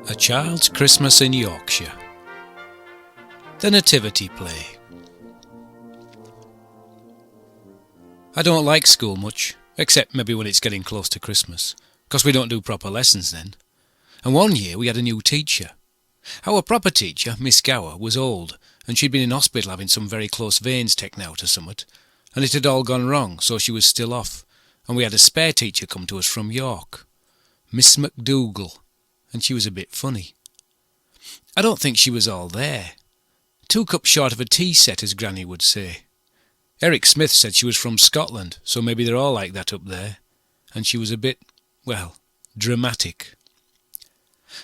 A Child's Christmas in Yorkshire. The Nativity play. I don't like school much, except maybe when it's getting close to Christmas, 'cause we don't do proper lessons then. And one year we had a new teacher. Our proper teacher, Miss Gower, was old, and she'd been in hospital having some very close veins taken out or somewhat, and it had all gone wrong, so she was still off, and we had a spare teacher come to us from York, Miss McDougall, and she was a bit funny. I don't think she was all there. 2 cups short of a tea set, as Granny would say. Eric Smith said she was from Scotland, so maybe they're all like that up there, and she was a bit, well, dramatic.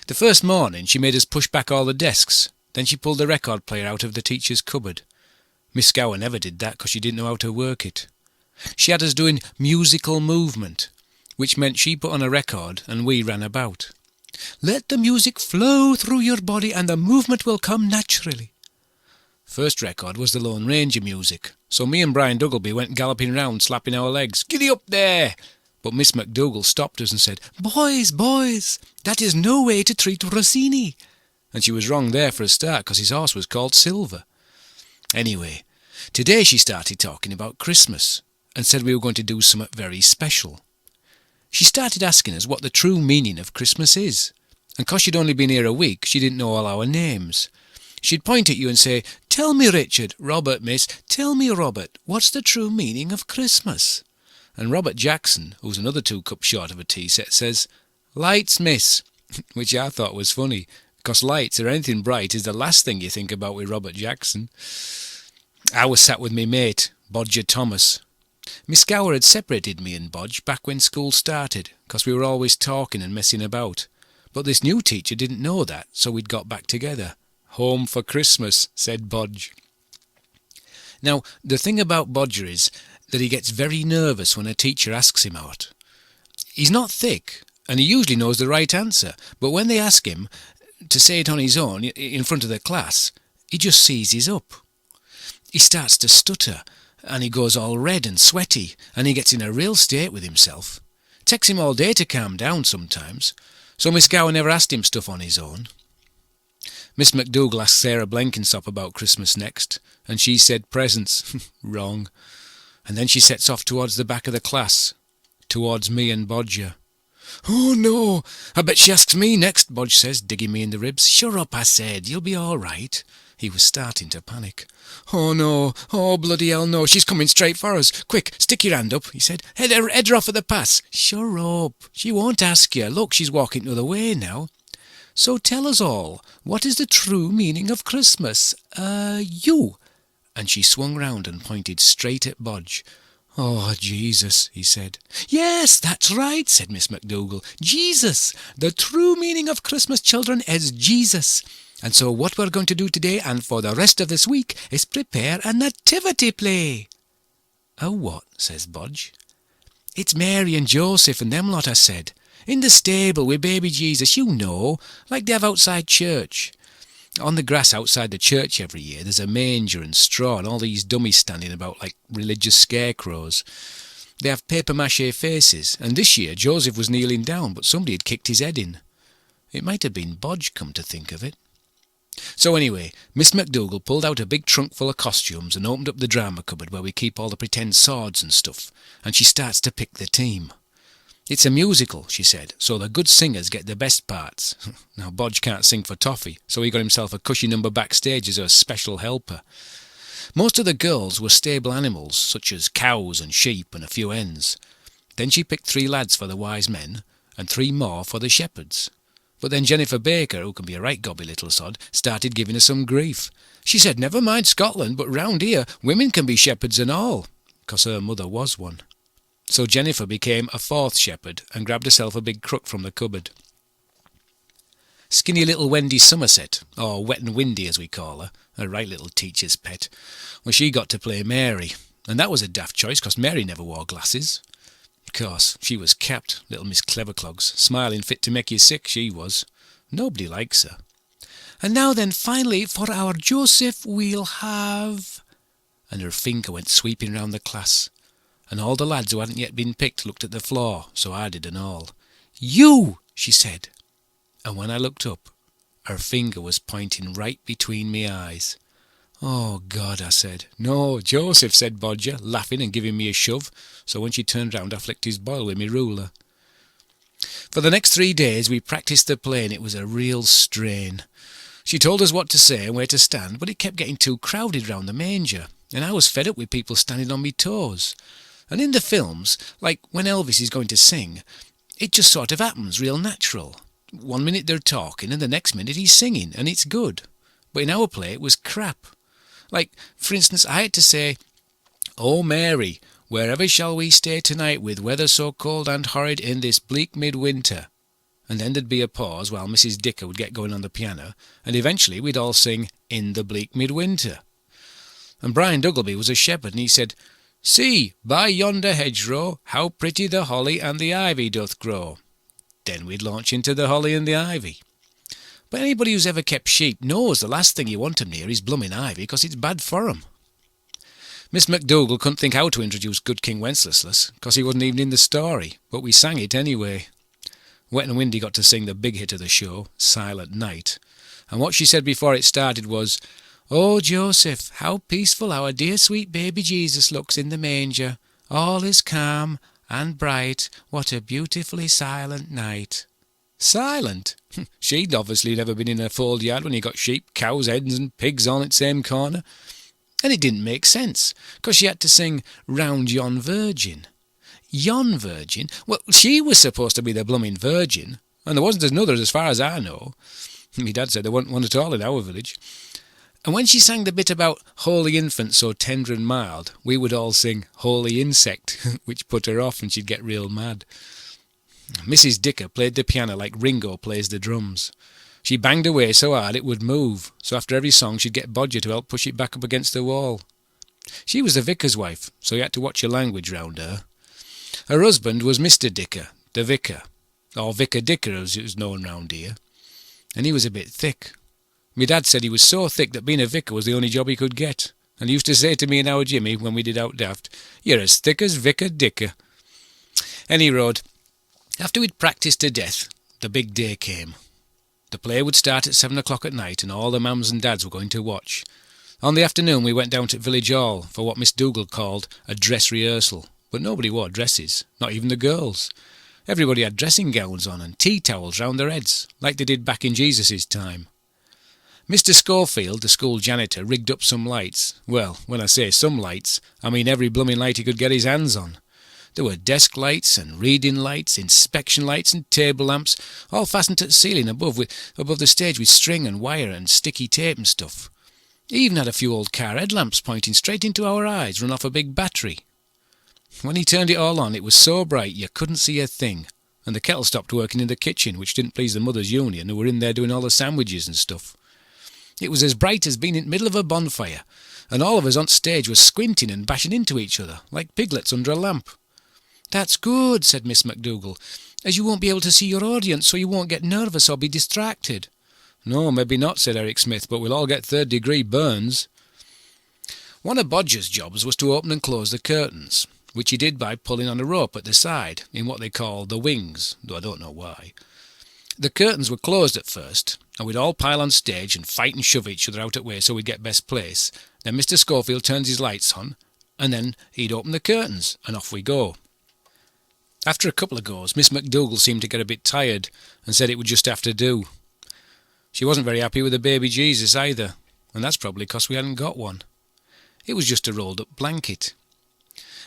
The first morning she made us push back all the desks, then she pulled the record player out of the teacher's cupboard. Miss Gower never did that because she didn't know how to work it. She had us doing musical movement, which meant she put on a record and we ran about. Let the music flow through your body and the movement will come naturally. First record was the Lone Ranger music, so me and Brian Duggleby went galloping round slapping our legs. Giddy up there! But Miss McDougall stopped us and said, Boys, that is no way to treat Rossini. And she was wrong there for a start, because his horse was called Silver. Anyway, today she started talking about Christmas, and said we were going to do something very special. She started asking us what the true meaning of Christmas is, and 'cause she'd only been here a week, she didn't know all our names. She'd point at you and say, Tell me, Richard. Robert, miss. Tell me, Robert, what's the true meaning of Christmas? And Robert Jackson, who's another 2 cups short of a tea set, says, Lights, miss, which I thought was funny, 'cause lights or anything bright is the last thing you think about with Robert Jackson. I was sat with me mate, Bodger Thomas. Miss Gower had separated me and Bodge back when school started, 'cause we were always talking and messing about. But this new teacher didn't know that, so we'd got back together. Home for Christmas, said Bodge. Now, the thing about Bodger is that he gets very nervous when a teacher asks him out. He's not thick, and he usually knows the right answer, but when they ask him to say it on his own in front of the class, he just seizes up. He starts to stutter, and he goes all red and sweaty, and he gets in a real state with himself. It takes him all day to calm down sometimes, so Miss Gower never asked him stuff on his own. Miss McDougall asked Sarah Blenkinsop about Christmas next, and she said presents. Wrong. And then she sets off towards the back of the class, towards me and Bodger. Oh, no, I bet she asks me next, Bodge says, digging me in the ribs. Shut up, I said, you'll be all right. He was starting to panic. Oh, no, oh, bloody hell, no, she's coming straight for us. Quick, stick your hand up, he said. Head her off at the pass. Shut up, she won't ask you. Look, she's walking the other way now. So tell us all, what is the true meaning of Christmas? You. And she swung round and pointed straight at Bodge. Oh, Jesus, he said. Yes, that's right, said Miss McDougall. Jesus. The true meaning of Christmas, children, is Jesus. And so what we're going to do today and for the rest of this week is prepare a nativity play. A what? Says Bodge. It's Mary and Joseph and them lot, I said. In the stable with baby Jesus, you know, like they have outside church. On the grass outside the church every year there's a manger and straw and all these dummies standing about like religious scarecrows. They have papier-mâché faces, and this year Joseph was kneeling down, but somebody had kicked his head in. It might have been Bodge, come to think of it. So anyway, Miss McDougall pulled out a big trunk full of costumes and opened up the drama cupboard where we keep all the pretend swords and stuff, and she starts to pick the team. It's a musical, she said, so the good singers get the best parts. Now, Bodge can't sing for toffee, so he got himself a cushy number backstage as a special helper. Most of the girls were stable animals, such as cows and sheep and a few hens. Then she picked 3 lads for the wise men, and 3 more for the shepherds. But then Jennifer Baker, who can be a right gobby little sod, started giving us some grief. She said, never mind Scotland, but round here, women can be shepherds and all, 'cause her mother was one. So Jennifer became a 4th shepherd and grabbed herself a big crook from the cupboard. Skinny little Wendy Somerset, or Wet and Windy as we call her, a right little teacher's pet, well, she got to play Mary, and that was a daft choice 'cause Mary never wore glasses. Of course, she was capped, little Miss Cleverclogs, smiling fit to make you sick, she was. Nobody likes her. And now then, finally, for our Joseph, we'll have... And her finger went sweeping round the class. And all the lads who hadn't yet been picked looked at the floor, so I did and all. You, she said. And when I looked up, her finger was pointing right between me eyes. "Oh, God," I said. "No, Joseph," said Bodger, laughing and giving me a shove, so when she turned round I flicked his boil with me ruler. For the next 3 days we practised the play, and it was a real strain. She told us what to say and where to stand, but it kept getting too crowded round the manger, and I was fed up with people standing on me toes. And in the films, like when Elvis is going to sing, it just sort of happens real natural. 1 minute they're talking and the next minute he's singing, and it's good. But in our play it was crap. Like, for instance, I had to say, "O Mary, wherever shall we stay tonight with weather so cold and horrid in this bleak midwinter?" And then there'd be a pause while Mrs. Dicker would get going on the piano, and eventually we'd all sing "In the bleak midwinter." And Brian Duggleby was a shepherd, and he said, "See, by yonder hedgerow, how pretty the holly and the ivy doth grow." Then we'd launch into the holly and the ivy. But anybody who's ever kept sheep knows the last thing you want 'em near is blooming ivy, because it's bad for 'em. Miss MacDougall couldn't think how to introduce Good King Wenceslas, because he wasn't even in the story, but we sang it anyway. Wet and Windy got to sing the big hit of the show, Silent Night, and what she said before it started was, "Oh, Joseph, how peaceful our dear sweet baby Jesus looks in the manger. All is calm and bright. What a beautifully silent night." Silent? She'd obviously never been in a fold yard when you got sheep, cows, hens and pigs on at same corner. And it didn't make sense, because she had to sing "Round Yon Virgin." Yon Virgin? Well, she was supposed to be the blooming Virgin, and there wasn't another as far as I know. Me dad said there wasn't one at all in our village. And when she sang the bit about "Holy Infant so tender and mild," we would all sing "Holy Insect," which put her off and she'd get real mad. Mrs. Dicker played the piano like Ringo plays the drums. She banged away so hard it would move, so after every song she'd get Bodger to help push it back up against the wall. She was the vicar's wife, so you had to watch your language round her. Her husband was Mr. Dicker, the vicar, or Vicar Dicker as it was known round here, and he was a bit thick. My dad said he was so thick that being a vicar was the only job he could get, and he used to say to me and our Jimmy when we did out daft, "You're as thick as Vicar Dicker." Any road, after we'd practised to death, the big day came. The play would start at 7 o'clock at night, and all the mums and dads were going to watch. On the afternoon we went down to Village Hall for what Miss Dougal called a dress rehearsal, but nobody wore dresses, not even the girls. Everybody had dressing gowns on and tea towels round their heads, like they did back in Jesus' time. Mr. Schofield, the school janitor, rigged up some lights. Well, when I say some lights, I mean every blooming light he could get his hands on. There were desk lights and reading lights, inspection lights and table lamps, all fastened at the ceiling above the stage with string and wire and sticky tape and stuff. He even had a few old car headlamps pointing straight into our eyes, run off a big battery. When he turned it all on, it was so bright you couldn't see a thing, and the kettle stopped working in the kitchen, which didn't please the Mothers' Union, who were in there doing all the sandwiches and stuff. It was as bright as being in the middle of a bonfire, and all of us on stage were squinting and bashing into each other, like piglets under a lamp. "That's good," said Miss MacDougall, "as you won't be able to see your audience, so you won't get nervous or be distracted." "No, maybe not," said Eric Smith, "but we'll all get third-degree burns." One of Bodger's jobs was to open and close the curtains, which he did by pulling on a rope at the side, in what they call the wings, though I don't know why. The curtains were closed at first, and we'd all pile on stage and fight and shove each other out of the way so we'd get best place. Then Mr. Schofield turns his lights on, and then he'd open the curtains, and off we go. After a couple of goes, Miss MacDougall seemed to get a bit tired, and said it would just have to do. She wasn't very happy with the baby Jesus either, and that's probably because we hadn't got one. It was just a rolled-up blanket.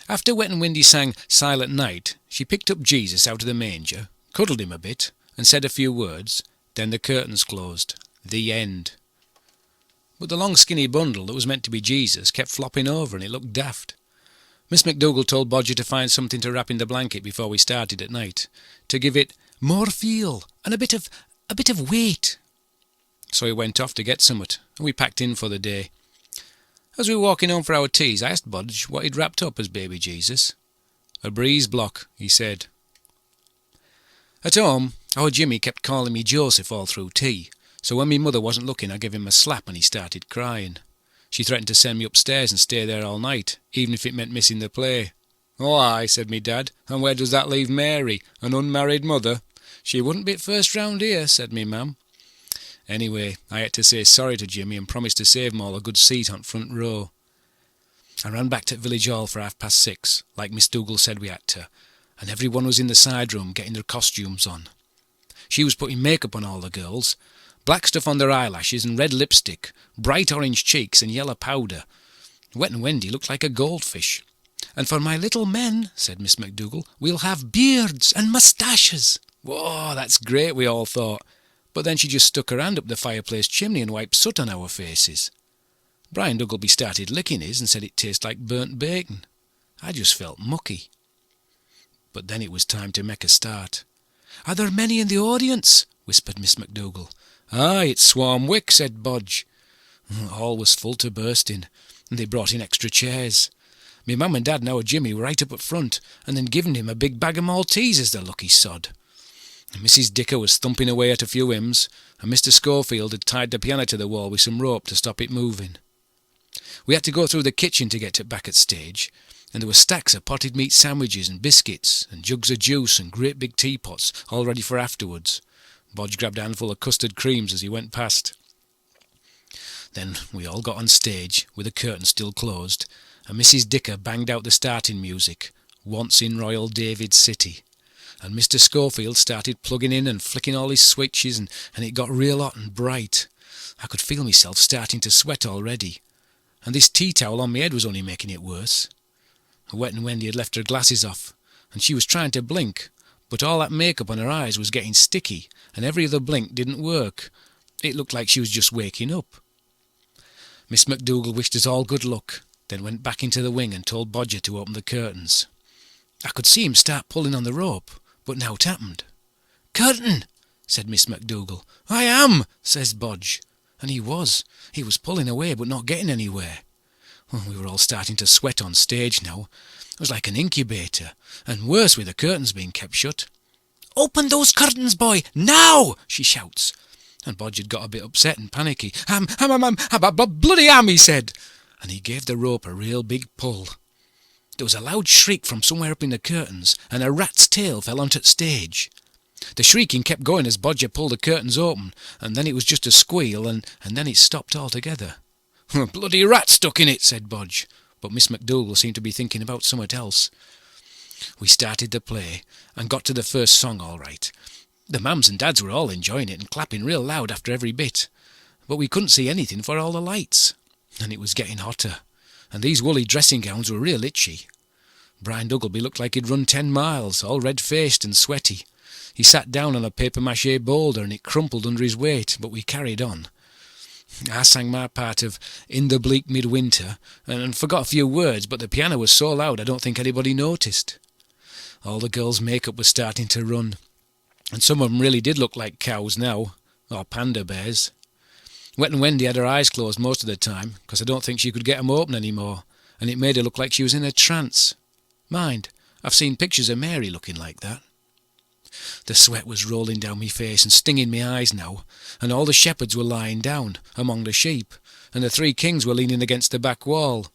After Wet and Windy sang Silent Night, she picked up Jesus out of the manger, cuddled him a bit, and said a few words. Then the curtains closed. The end. But the long skinny bundle that was meant to be Jesus kept flopping over, and it looked daft. Miss MacDougall told Bodger to find something to wrap in the blanket before we started at night, to give it more feel and a bit of weight. So he went off to get summat, and we packed in for the day. As we were walking home for our teas, I asked Bodge what he'd wrapped up as baby Jesus. "A breeze block," he said. At home, our Jimmy kept calling me Joseph all through tea, so when me mother wasn't looking I gave him a slap and he started crying. She threatened to send me upstairs and stay there all night, even if it meant missing the play. "Oh, aye," said me dad, "and where does that leave Mary, an unmarried mother? "She wouldn't be first round here," said me mam. Anyway, I had to say sorry to Jimmy and promise to save him all a good seat on front row. I ran back to village hall for 6:30, like Miss Dougal said we had to, and everyone was in the side room getting their costumes on. She was putting makeup on all the girls, black stuff on their eyelashes and red lipstick, bright orange cheeks and yellow powder. Wet and Wendy looked like a goldfish. "And for my little men," said Miss McDougall, "we'll have beards and moustaches." Whoa, that's great, we all thought. But then she just stuck her hand up the fireplace chimney and wiped soot on our faces. Brian Dougalby started licking his and said it tasted like burnt bacon. I just felt mucky. But then it was time to make a start. "Are there many in the audience?" whispered Miss McDougall. "Aye, it's Swarm Wick," said Bodge. All was full to bursting, and they brought in extra chairs. Me mum and dad and our Jimmy were right up at front, and then giving him a big bag of Maltesers, the lucky sod. And Mrs. Dicker was thumping away at a few hymns, and Mr. Schofield had tied the piano to the wall with some rope to stop it moving. We had to go through the kitchen to get back at stage, and there were stacks of potted meat sandwiches and biscuits, and jugs of juice and great big teapots, all ready for afterwards. Bodge grabbed a handful of custard creams as he went past. Then we all got on stage, with the curtain still closed, and Mrs. Dicker banged out the starting music, "Once in Royal David's City," and Mr. Schofield started plugging in and flicking all his switches, and it got real hot and bright. I could feel myself starting to sweat already, and this tea towel on my head was only making it worse. Wet and Wendy had left her glasses off, and she was trying to blink, but all that makeup on her eyes was getting sticky, and every other blink didn't work. It looked like she was just waking up. Miss McDougall wished us all good luck, then went back into the wing and told Bodger to open the curtains. I could see him start pulling on the rope, but now it happened. "Curtain!" said Miss McDougall. "I am," says Bodge. And he was pulling away but not getting anywhere. We were all starting to sweat on stage now. It was like an incubator, and worse with the curtains being kept shut. "Open those curtains, boy, now!" she shouts. And Bodge had got a bit upset and panicky. Bloody am," he said, and he gave the rope a real big pull. There was a loud shriek from somewhere up in the curtains, and a rat's tail fell onto the stage. The shrieking kept going as Bodger pulled the curtains open, and then it was just a squeal, and then it stopped altogether. "Bloody rat stuck in it," said Bodge, but Miss McDougall seemed to be thinking about somewhat else. We started the play, and got to the first song all right. The mums and dads were all enjoying it and clapping real loud after every bit, but we couldn't see anything for all the lights, and it was getting hotter, and these woolly dressing gowns were real itchy. Brian Dougalby looked like he'd run 10 miles, all red-faced and sweaty. He sat down on a papier-mâché boulder and it crumpled under his weight, but we carried on. I sang my part of "In the Bleak Midwinter" and forgot a few words, but the piano was so loud I don't think anybody noticed. All the girls' makeup was starting to run, and some of them really did look like cows now, or panda bears. Wet and Wendy had her eyes closed most of the time, because I don't think she could get them open anymore, and it made her look like she was in a trance. Mind, I've seen pictures of Mary looking like that. The sweat was rolling down my face and stinging my eyes now, and all the shepherds were lying down among the sheep, and the 3 kings were leaning against the back wall.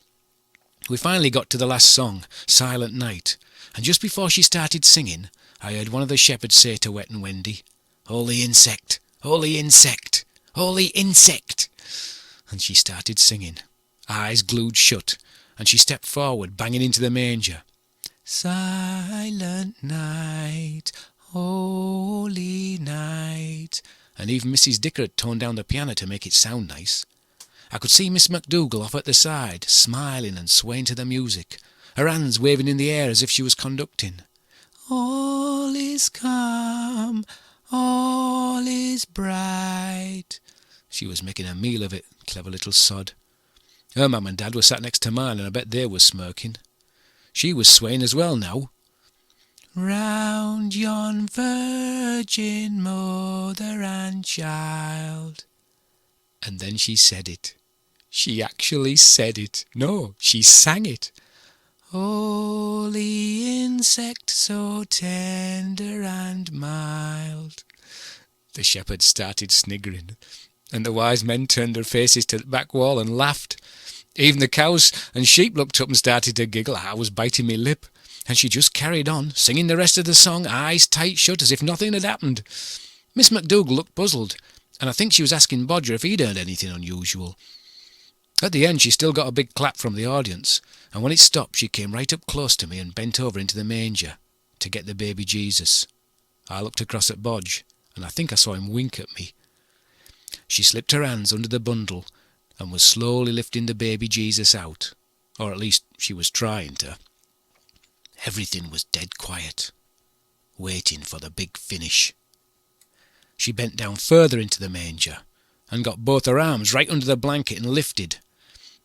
We finally got to the last song, "Silent Night," and just before she started singing, I heard one of the shepherds say to Wet and Wendy, "Holy insect, holy insect, holy insect," and she started singing, eyes glued shut, and she stepped forward, banging into the manger. "Silent night, holy night," and even Mrs. Dicker had toned down the piano to make it sound nice. I could see Miss McDougall off at the side, smiling and swaying to the music, her hands waving in the air as if she was conducting. "All is calm, all is bright." She was making a meal of it, clever little sod. Her mum and dad were sat next to mine, and I bet they were smirking. She was swaying as well now. "Round yon virgin mother and child." And then she said it. She actually said it. No, she sang it. "Holy insect, so tender and mild." The shepherds started sniggering, and the wise men turned their faces to the back wall and laughed. Even the cows and sheep looked up and started to giggle. I was biting my lip. and she just carried on, singing the rest of the song, eyes tight shut, as if nothing had happened. Miss MacDougall looked puzzled, and I think she was asking Bodger if he'd heard anything unusual. At the end she still got a big clap from the audience, and when it stopped she came right up close to me and bent over into the manger to get the baby Jesus. I looked across at Bodge, and I think I saw him wink at me. She slipped her hands under the bundle and was slowly lifting the baby Jesus out, or at least she was trying to. Everything was dead quiet, waiting for the big finish. She bent down further into the manger and got both her arms right under the blanket and lifted.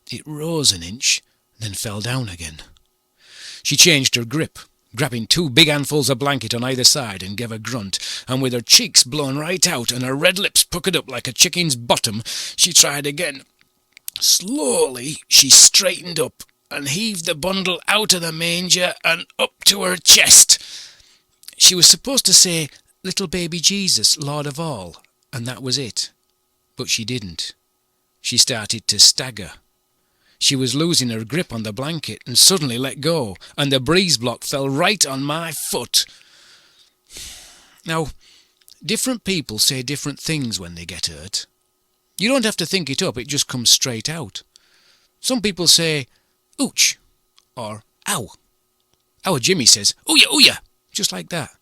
It rose an inch, then fell down again. She changed her grip, grabbing 2 big handfuls of blanket on either side, and gave a grunt, and with her cheeks blown right out and her red lips puckered up like a chicken's bottom, she tried again. Slowly she straightened up and heaved the bundle out of the manger and up to her chest. She was supposed to say, "Little baby Jesus, Lord of all," and that was it. But she didn't. She started to stagger. She was losing her grip on the blanket and suddenly let go, and the breeze block fell right on my foot. Now, different people say different things when they get hurt. You don't have to think it up, it just comes straight out. Some people say, "Ouch," or "Ow." Our Jimmy says, "Ooya, ooya," just like that.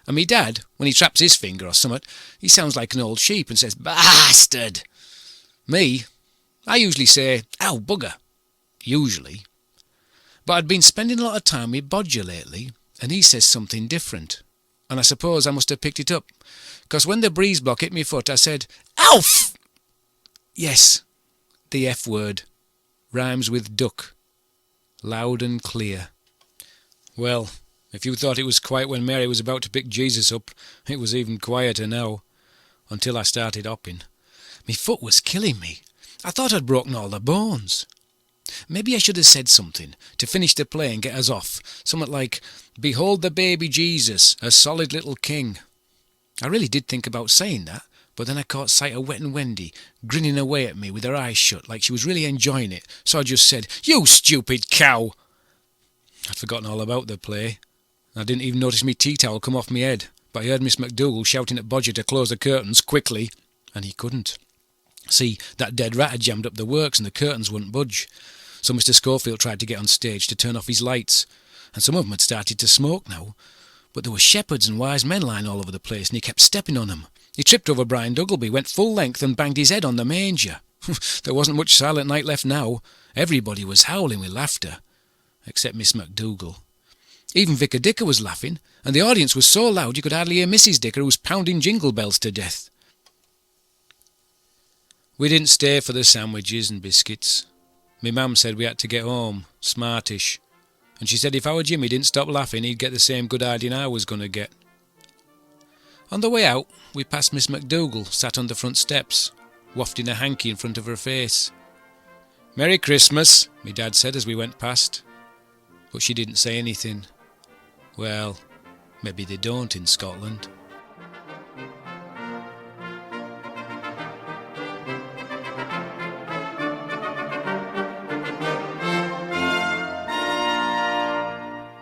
And me dad, when he traps his finger or summat, he sounds like an old sheep and says, "Bastard." Me, I usually say, "Ow, bugger." Usually. But I'd been spending a lot of time with Bodger lately, and he says something different. And I suppose I must have picked it up, because when the breeze block hit me foot, I said, "Alf!" Yes, the F word. Rhymes with duck. Loud and clear. Well, if you thought it was quiet when Mary was about to pick Jesus up, it was even quieter now, until I started hopping. Me foot was killing me. I thought I'd broken all the bones. Maybe I should have said something to finish the play and get us off, something like, "Behold the baby Jesus, a solid little king." I really did think about saying that, but then I caught sight of Wet and Wendy grinning away at me with her eyes shut like she was really enjoying it, so I just said, "You stupid cow!" I'd forgotten all about the play. I didn't even notice me tea towel come off me head, but I heard Miss MacDougall shouting at Bodger to close the curtains quickly, and he couldn't. See, that dead rat had jammed up the works and the curtains wouldn't budge. So Mr. Schofield tried to get on stage to turn off his lights, and some of them had started to smoke now. But there were shepherds and wise men lying all over the place, and he kept stepping on them. He tripped over Brian Duggleby, went full length and banged his head on the manger. There wasn't much Silent Night left now. Everybody was howling with laughter, except Miss MacDougall. Even Vicar Dicker was laughing, and the audience was so loud you could hardly hear Mrs. Dicker, who was pounding jingle bells to death. We didn't stay for the sandwiches and biscuits. Me mum said we had to get home, smartish, and she said if our Jimmy didn't stop laughing he'd get the same good idea I was going to get. On the way out we passed Miss MacDougall, sat on the front steps, wafting a hanky in front of her face. "Merry Christmas," me dad said as we went past. But she didn't say anything. Well, maybe they don't in Scotland.